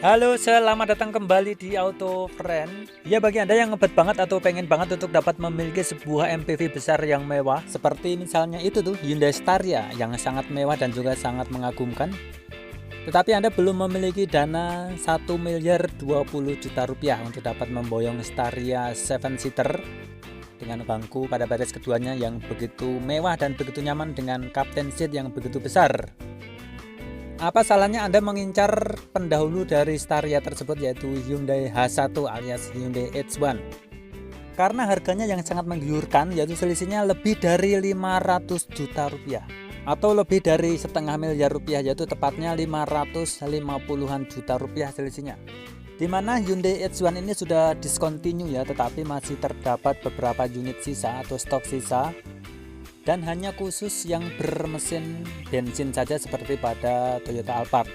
Halo, selamat datang kembali di Auto Friend. Ya, bagi Anda yang ngebet banget atau pengen banget untuk dapat memiliki sebuah MPV besar yang mewah, seperti misalnya itu tuh Hyundai Staria yang sangat mewah dan juga sangat mengagumkan. Tetapi Anda belum memiliki dana 1.020.000.000 rupiah untuk dapat memboyong Staria 7 seater dengan bangku pada baris keduanya yang begitu mewah dan begitu nyaman dengan captain seat yang begitu besar. Apa salahnya Anda mengincar pendahulu dari Staria tersebut, yaitu Hyundai H1 alias Hyundai H1? Karena harganya yang sangat menggiurkan, yaitu selisihnya lebih dari 500 juta rupiah atau lebih dari setengah miliar rupiah, yaitu tepatnya 550-an juta rupiah selisihnya. Dimana Hyundai H1 ini sudah discontinue ya, tetapi masih terdapat beberapa unit sisa atau stok sisa, dan hanya khusus yang bermesin bensin saja seperti pada Toyota Alphard.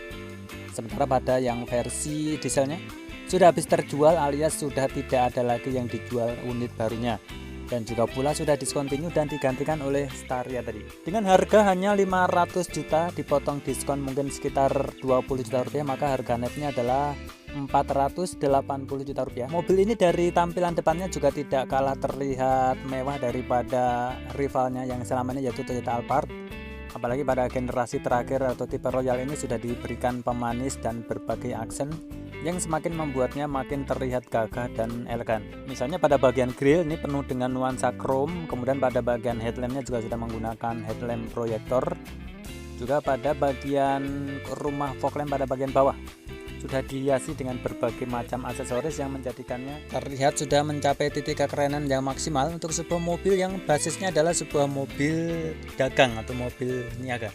Sementara pada yang versi dieselnya sudah habis terjual alias sudah tidak ada lagi yang dijual unit barunya, dan juga pula sudah discontinue dan digantikan oleh Staria tadi. Dengan harga hanya 500 juta dipotong diskon mungkin sekitar 20 juta rupiah, maka harga netnya adalah 480 juta rupiah. Mobil ini dari tampilan depannya juga tidak kalah terlihat mewah daripada rivalnya yang selama ini yaitu Toyota Alphard. Apalagi pada generasi terakhir atau tipe Royal ini sudah diberikan pemanis dan berbagai aksen yang semakin membuatnya makin terlihat gagah dan elegan. Misalnya pada bagian grill ini penuh dengan nuansa chrome, kemudian pada bagian headlampnya juga sudah menggunakan headlamp proyektor. Juga pada bagian rumah fog lamp pada bagian bawah sudah dihiasi dengan berbagai macam aksesoris yang menjadikannya terlihat sudah mencapai titik kekerenan yang maksimal untuk sebuah mobil yang basisnya adalah sebuah mobil dagang atau mobil niaga.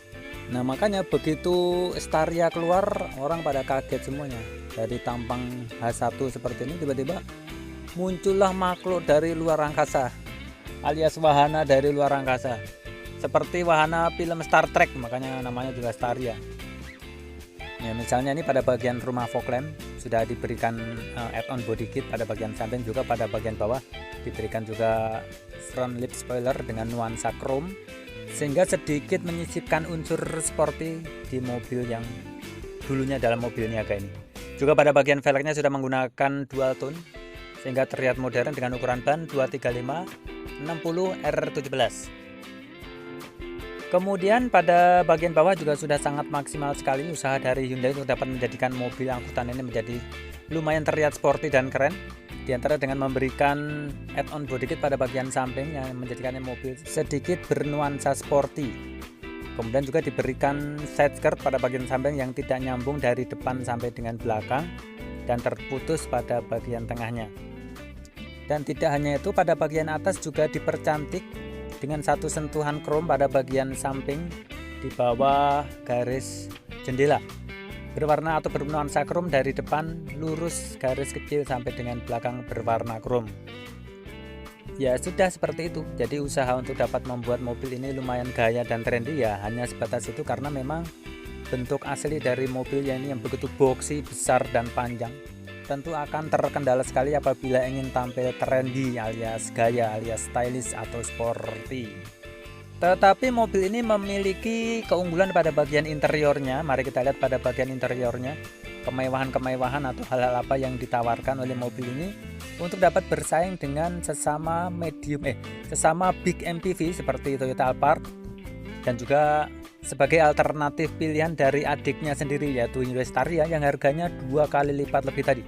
Nah, makanya begitu Staria keluar, orang pada kaget semuanya. Dari tampang H1 seperti ini tiba-tiba muncullah makhluk dari luar angkasa alias wahana dari luar angkasa, seperti wahana film Star Trek, makanya namanya juga Staria. Ya, misalnya ini pada bagian rumah fog lamp sudah diberikan add-on body kit, pada bagian samping juga pada bagian bawah diberikan juga front lip spoiler dengan nuansa chrome sehingga sedikit menyisipkan unsur sporty di mobil yang dulunya dalam mobil niaga ini. Juga pada bagian velgnya sudah menggunakan dual tone sehingga terlihat modern dengan ukuran ban 235 60 R17. Kemudian pada bagian bawah juga sudah sangat maksimal sekali usaha dari Hyundai untuk dapat menjadikan mobil angkutan ini menjadi lumayan terlihat sporty dan keren. Di antara dengan memberikan add-on body kit pada bagian samping yang menjadikannya mobil sedikit bernuansa sporty. Kemudian juga diberikan side skirt pada bagian samping yang tidak nyambung dari depan sampai dengan belakang dan terputus pada bagian tengahnya. Dan tidak hanya itu, pada bagian atas juga dipercantik dengan satu sentuhan chrome pada bagian samping di bawah garis jendela berwarna atau bernuansa chrome, dari depan lurus garis kecil sampai dengan belakang berwarna chrome. Ya sudah seperti itu. Jadi usaha untuk dapat membuat mobil ini lumayan gaya dan trendy ya hanya sebatas itu, karena memang bentuk asli dari mobilnya ini yang begitu boxy, besar dan panjang tentu akan terkendala sekali apabila ingin tampil trendy alias gaya alias stylish atau sporty. Tetapi mobil ini memiliki keunggulan pada bagian interiornya. Mari kita lihat pada bagian interiornya, kemewahan-kemewahan atau hal-hal apa yang ditawarkan oleh mobil ini untuk dapat bersaing dengan sesama sesama big MPV seperti Toyota Alphard, dan juga sebagai alternatif pilihan dari adiknya sendiri yaitu Hyundai Staria yang harganya 2 kali lipat lebih tadi.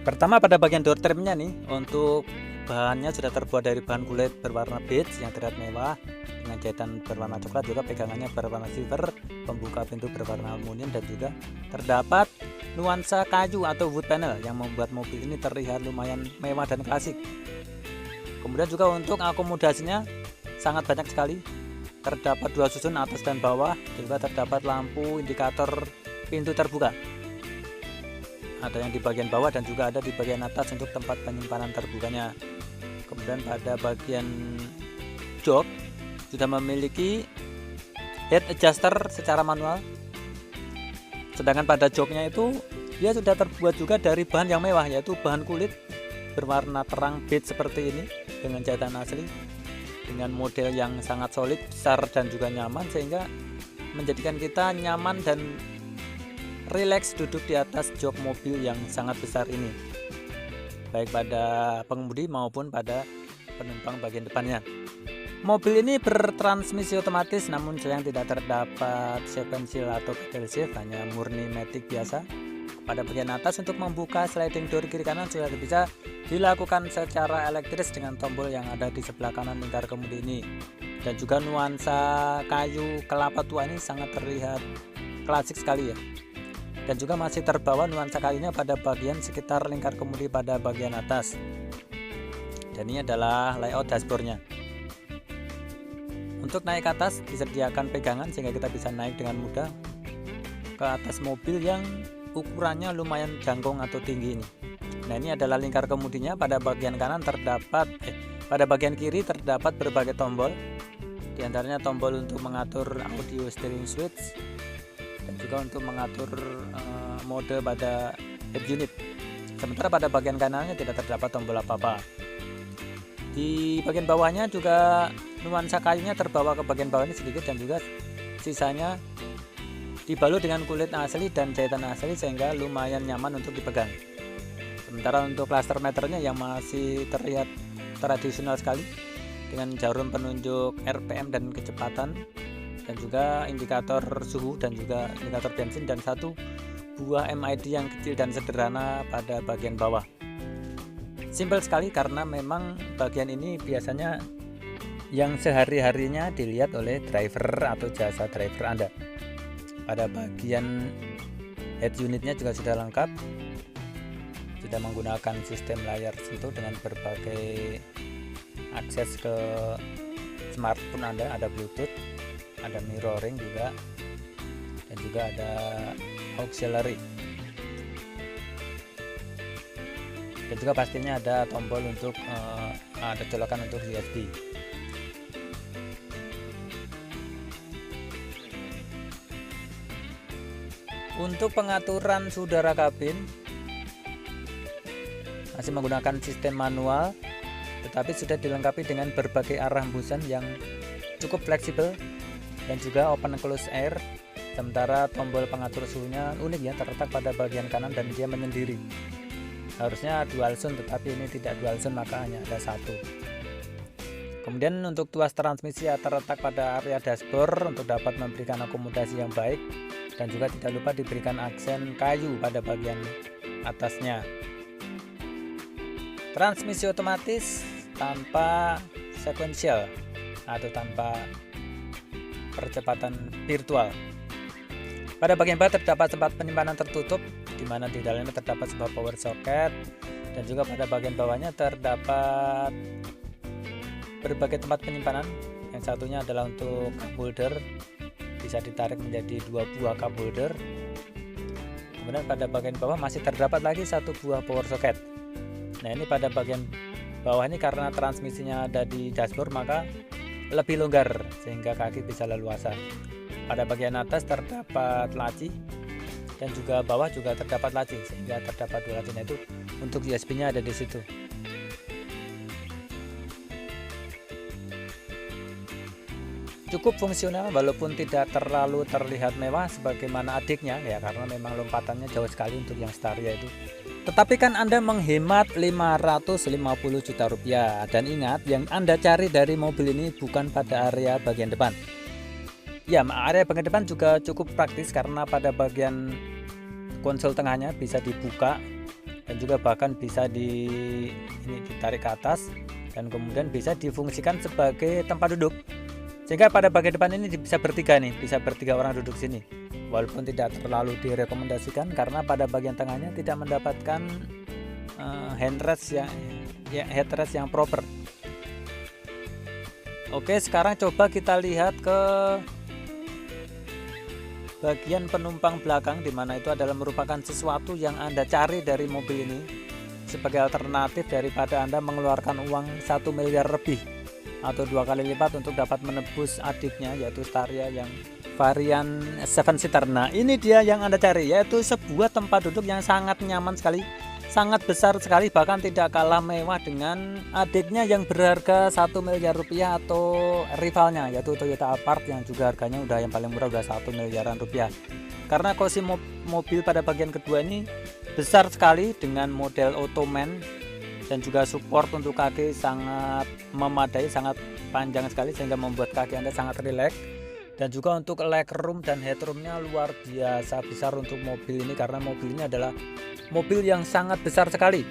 Pertama pada bagian door trimnya nih, untuk bahannya sudah terbuat dari bahan kulit berwarna beige yang terlihat mewah dengan jahitan berwarna coklat, juga pegangannya berwarna silver, pembuka pintu berwarna aluminium, dan juga terdapat nuansa kayu atau wood panel yang membuat mobil ini terlihat lumayan mewah dan klasik. Kemudian juga untuk akomodasinya sangat banyak sekali. Terdapat 2 susun atas dan bawah, juga terdapat lampu indikator pintu terbuka. Ada yang di bagian bawah dan juga ada di bagian atas untuk tempat penyimpanan terbukanya. Kemudian pada bagian jok sudah memiliki head adjuster secara manual. Sedangkan pada joknya itu dia sudah terbuat juga dari bahan yang mewah, yaitu bahan kulit berwarna terang beige seperti ini dengan jahitan asli, dengan model yang sangat solid, besar dan juga nyaman, sehingga menjadikan kita nyaman dan rileks duduk di atas jok mobil yang sangat besar ini, baik pada pengemudi maupun pada penumpang bagian depannya. Mobil ini bertransmisi otomatis, namun sayang tidak terdapat sequential atau pedal shift, hanya murni matic biasa. Pada bagian atas untuk membuka sliding door kiri kanan sudah bisa dilakukan secara elektris dengan tombol yang ada di sebelah kanan lingkar kemudi ini. Dan juga nuansa kayu kelapa tua ini sangat terlihat klasik sekali ya. Dan juga masih terbawa nuansa kayunya pada bagian sekitar lingkar kemudi pada bagian atas. Dan ini adalah layout dashboardnya. Untuk naik ke atas disediakan pegangan sehingga kita bisa naik dengan mudah ke atas mobil yang ukurannya lumayan jangkung atau tinggi ini. Nah, ini adalah lingkar kemudinya. Pada bagian kanan terdapat pada bagian kiri terdapat berbagai tombol. Di antaranya tombol untuk mengatur audio steering switch dan juga untuk mengatur mode pada head unit. Sementara pada bagian kanannya tidak terdapat tombol apa-apa. Di bagian bawahnya juga nuansa kayunya terbawa ke bagian bawah ini sedikit, dan juga sisanya dibalut dengan kulit asli dan jahitan asli sehingga lumayan nyaman untuk dipegang. Sementara untuk cluster meternya yang masih terlihat tradisional sekali dengan jarum penunjuk RPM dan kecepatan, dan juga indikator suhu dan juga indikator bensin, dan satu buah MID yang kecil dan sederhana pada bagian bawah. Simpel sekali karena memang bagian ini biasanya yang sehari-harinya dilihat oleh driver atau jasa driver Anda. Pada bagian head unitnya juga sudah lengkap, sudah menggunakan sistem layar sentuh dengan berbagai akses ke smartphone Anda, ada Bluetooth, ada mirroring juga, dan juga ada auxiliary, dan juga pastinya ada tombol untuk ada colokan untuk USB. Untuk pengaturan udara kabin masih menggunakan sistem manual, tetapi sudah dilengkapi dengan berbagai arah hembusan yang cukup fleksibel dan juga open close air. Sementara tombol pengatur suhunya unik ya, terletak pada bagian kanan dan dia menyendiri. Harusnya dual zone, tetapi ini tidak dual zone, maka hanya ada satu. Kemudian untuk tuas transmisi terletak pada area dashboard untuk dapat memberikan akomodasi yang baik, dan juga tidak lupa diberikan aksen kayu pada bagian atasnya. Transmisi otomatis tanpa sequential atau tanpa percepatan virtual. Pada bagian bawah terdapat tempat penyimpanan tertutup, di mana di dalamnya terdapat sebuah power socket, dan juga pada bagian bawahnya terdapat berbagai tempat penyimpanan. Yang satunya adalah untuk cup holder, bisa ditarik menjadi 2 buah cup holder. Kemudian pada bagian bawah masih terdapat lagi 1 buah power socket. Nah, ini pada bagian bawah ini karena transmisinya ada di dashboard maka lebih longgar sehingga kaki bisa leluasa. Pada bagian atas terdapat laci, dan juga bawah juga terdapat laci sehingga terdapat 2 lacinya, itu untuk USB-nya ada di situ. Cukup fungsional walaupun tidak terlalu terlihat mewah sebagaimana adiknya ya, karena memang lompatannya jauh sekali untuk yang Staria itu. Tetapi kan Anda menghemat 550 juta rupiah, dan ingat yang Anda cari dari mobil ini bukan pada area bagian depan. Ya, area bagian depan juga cukup praktis karena pada bagian konsol tengahnya bisa dibuka, dan juga bahkan bisa ditarik ke atas, dan kemudian bisa difungsikan sebagai tempat duduk. Sehingga pada bagian depan ini bisa bertiga nih, bisa bertiga orang duduk sini. Walaupun tidak terlalu direkomendasikan karena pada bagian tengahnya tidak mendapatkan handrest headrest yang proper. Oke, sekarang coba kita lihat ke bagian penumpang belakang, di mana itu adalah merupakan sesuatu yang Anda cari dari mobil ini sebagai alternatif daripada Anda mengeluarkan uang 1 miliar lebih atau 2 kali lipat untuk dapat menebus adiknya, yaitu Staria yang varian 7 seater. Nah, ini dia yang Anda cari, yaitu sebuah tempat duduk yang sangat nyaman sekali, sangat besar sekali, bahkan tidak kalah mewah dengan adiknya yang berharga 1 miliar rupiah atau rivalnya, yaitu Toyota Alphard yang juga harganya udah yang paling murah udah 1 miliaran rupiah. karena kursi mobil pada bagian kedua ini besar sekali dengan model ottoman dan juga support untuk kaki sangat memadai, sangat panjang sekali sehingga membuat kaki Anda sangat rileks. Dan juga untuk legroom dan headroomnya luar biasa besar untuk mobil ini, karena mobil ini adalah mobil yang sangat besar sekali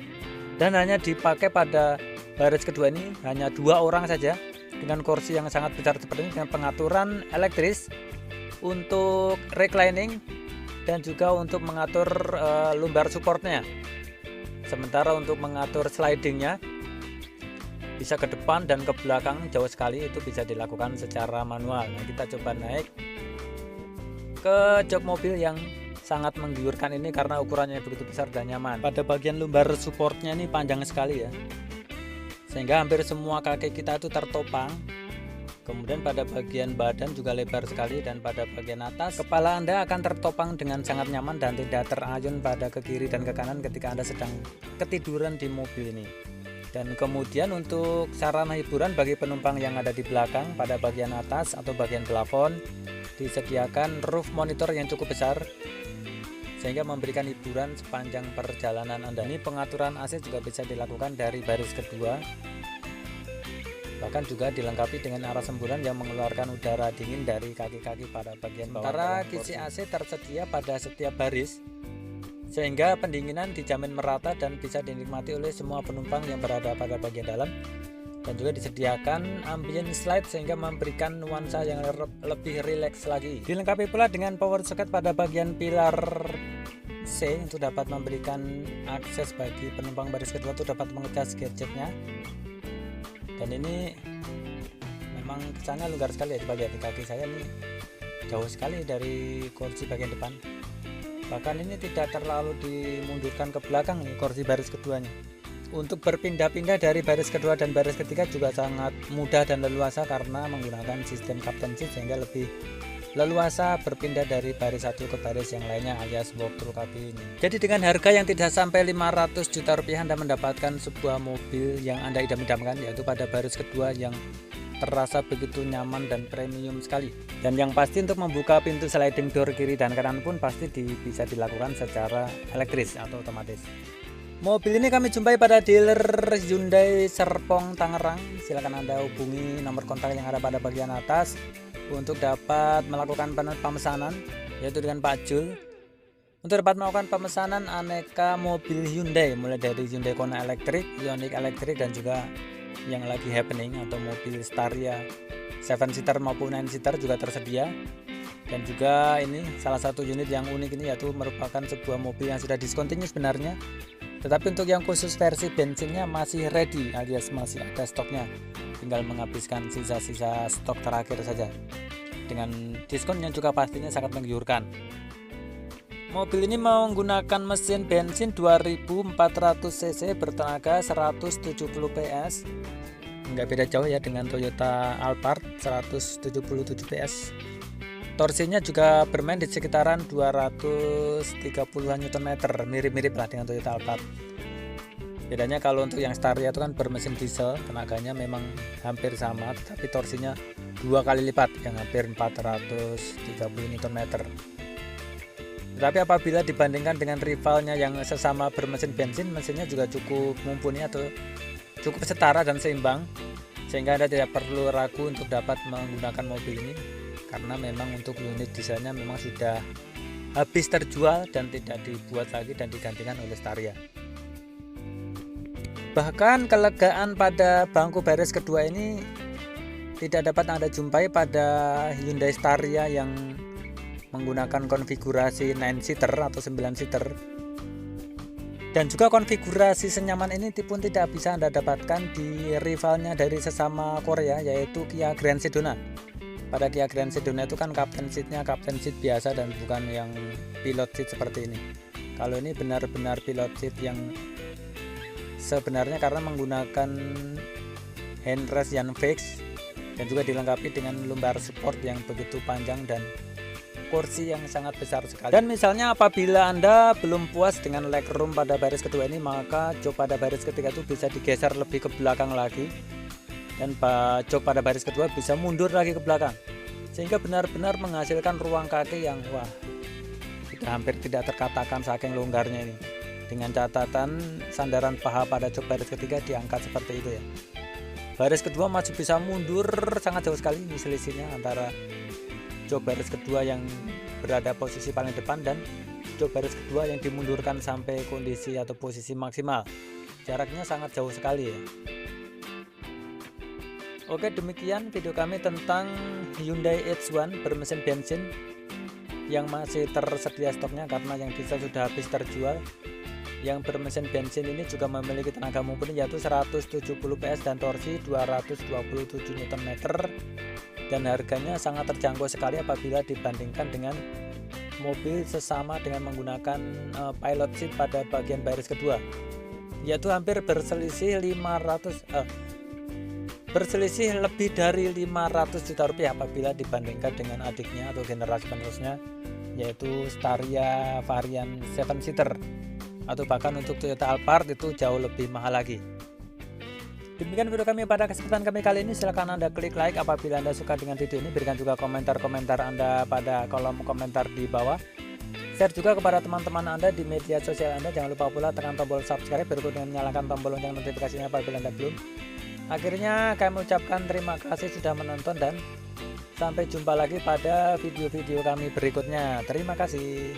dan hanya dipakai pada baris kedua ini hanya 2 orang saja dengan kursi yang sangat besar seperti ini dengan pengaturan elektris untuk reclining dan juga untuk mengatur lumbar supportnya. Sementara untuk mengatur slidingnya bisa ke depan dan ke belakang jauh sekali, itu bisa dilakukan secara manual. Nah, kita coba naik ke jok mobil yang sangat menggiurkan ini karena ukurannya begitu besar dan nyaman. Pada bagian lumbar supportnya ini panjang sekali ya, sehingga hampir semua kaki kita itu tertopang. Kemudian pada bagian badan juga lebar sekali, dan pada bagian atas kepala Anda akan tertopang dengan sangat nyaman dan tidak terayun pada ke kiri dan ke kanan ketika Anda sedang ketiduran di mobil ini. Dan kemudian untuk sarana hiburan bagi penumpang yang ada di belakang, pada bagian atas atau bagian plafon disediakan roof monitor yang cukup besar sehingga memberikan hiburan sepanjang perjalanan Anda. Ini pengaturan AC juga bisa dilakukan dari baris kedua, bahkan juga dilengkapi dengan arah semburan yang mengeluarkan udara dingin dari kaki-kaki pada bagian bawah. Sementara kisi AC tersedia pada setiap baris sehingga pendinginan dijamin merata dan bisa dinikmati oleh semua penumpang yang berada pada bagian dalam. Dan juga disediakan ambient slide sehingga memberikan nuansa yang lebih rileks lagi. Dilengkapi pula dengan power socket pada bagian pilar C untuk dapat memberikan akses bagi penumpang baris kedua untuk dapat mengecas gadgetnya. Dan ini memang kesannya longgar sekali ya, coba lihat di kaki saya ini jauh sekali dari kursi bagian depan, bahkan ini tidak terlalu dimundurkan ke belakang nih kursi baris keduanya. Untuk berpindah-pindah dari baris kedua dan baris ketiga juga sangat mudah dan leluasa karena menggunakan sistem captain seat sehingga lebih leluasa berpindah dari baris satu ke baris yang lainnya alias walk-through cabin. Jadi dengan harga yang tidak sampai 500 juta rupiah Anda mendapatkan sebuah mobil yang Anda idam-idamkan, yaitu pada baris kedua yang terasa begitu nyaman dan premium sekali. Dan yang pasti untuk membuka pintu sliding door kiri dan kanan pun pasti bisa dilakukan secara elektris atau otomatis. Mobil ini kami jumpai pada dealer Hyundai Serpong Tangerang. Silakan Anda hubungi nomor kontak yang ada pada bagian atas untuk dapat melakukan pemesanan, yaitu dengan Pak Jul. Untuk dapat melakukan pemesanan aneka mobil Hyundai, mulai dari Hyundai Kona elektrik, Ioniq elektrik, dan juga yang lagi happening atau mobil Staria 7-seater maupun 9-seater juga tersedia. Dan juga ini salah satu unit yang unik ini, yaitu merupakan sebuah mobil yang sudah discontinue sebenarnya, tetapi untuk yang khusus versi bensinnya masih ready alias masih ada stoknya, tinggal menghabiskan sisa-sisa stok terakhir saja dengan diskon yang juga pastinya sangat menggiurkan. Mobil ini menggunakan mesin bensin 2400 cc bertenaga 170 PS, nggak beda jauh ya dengan Toyota Alphard 177 PS. Torsinya juga bermain di sekitaran 230-an Nm, mirip-mirip lah dengan Toyota Alphard. Bedanya kalau untuk yang Staria itu kan bermesin diesel, tenaganya memang hampir sama, tetapi torsinya 2 kali lipat yang hampir 430 Nm. Tetapi apabila dibandingkan dengan rivalnya yang sesama bermesin bensin, mesinnya juga cukup mumpuni atau cukup setara dan seimbang, sehingga Anda tidak perlu ragu untuk dapat menggunakan mobil ini, karena memang untuk unit desainnya memang sudah habis terjual dan tidak dibuat lagi dan digantikan oleh Staria. Bahkan kelegaan pada bangku baris kedua ini tidak dapat Anda jumpai pada Hyundai Staria yang menggunakan konfigurasi 9-seater atau 9-seater. Dan juga konfigurasi senyaman ini pun tidak bisa Anda dapatkan di rivalnya dari sesama Korea, yaitu Kia Grand Sedona. Pada Kia Grand Sedona itu kan captain seatnya captain seat biasa dan bukan yang pilot seat seperti ini. Kalau ini benar-benar pilot seat yang sebenarnya karena menggunakan handrest yang fix dan juga dilengkapi dengan lumbar support yang begitu panjang dan kursi yang sangat besar sekali. Dan misalnya apabila Anda belum puas dengan legroom pada baris kedua ini, maka jok pada baris ketiga itu bisa digeser lebih ke belakang lagi, dan jok pada baris kedua bisa mundur lagi ke belakang, sehingga benar-benar menghasilkan ruang kaki yang wah, sudah hampir tidak terkatakan saking longgarnya ini. Dengan catatan sandaran paha pada jok baris ketiga diangkat seperti itu ya. Baris kedua masih bisa mundur sangat jauh sekali, ini selisihnya antara jok baris kedua yang berada posisi paling depan dan jok baris kedua yang dimundurkan sampai kondisi atau posisi maksimal. Jaraknya sangat jauh sekali ya. Oke, demikian video kami tentang Hyundai H1 bermesin bensin yang masih tersedia stoknya karena yang diesel sudah habis terjual. Yang bermesin bensin ini juga memiliki tenaga mumpuni yaitu 170 PS dan torsi 227 Nm, dan harganya sangat terjangkau sekali apabila dibandingkan dengan mobil sesama dengan menggunakan pilot seat pada bagian baris kedua, yaitu hampir berselisih lebih dari 500 juta rupiah apabila dibandingkan dengan adiknya atau generasi penerusnya, yaitu Staria varian 7 seater, atau bahkan untuk Toyota Alphard itu jauh lebih mahal lagi. Demikian video kami pada kesempatan kami kali ini. Silahkan Anda klik like apabila Anda suka dengan video ini. Berikan juga komentar-komentar Anda pada kolom komentar di bawah. Share juga kepada teman-teman Anda di media sosial Anda. Jangan lupa pula tekan tombol subscribe berikut dengan menyalakan tombol lonceng notifikasinya apabila Anda belum. Akhirnya kami ucapkan terima kasih sudah menonton dan sampai jumpa lagi pada video-video kami berikutnya. Terima kasih.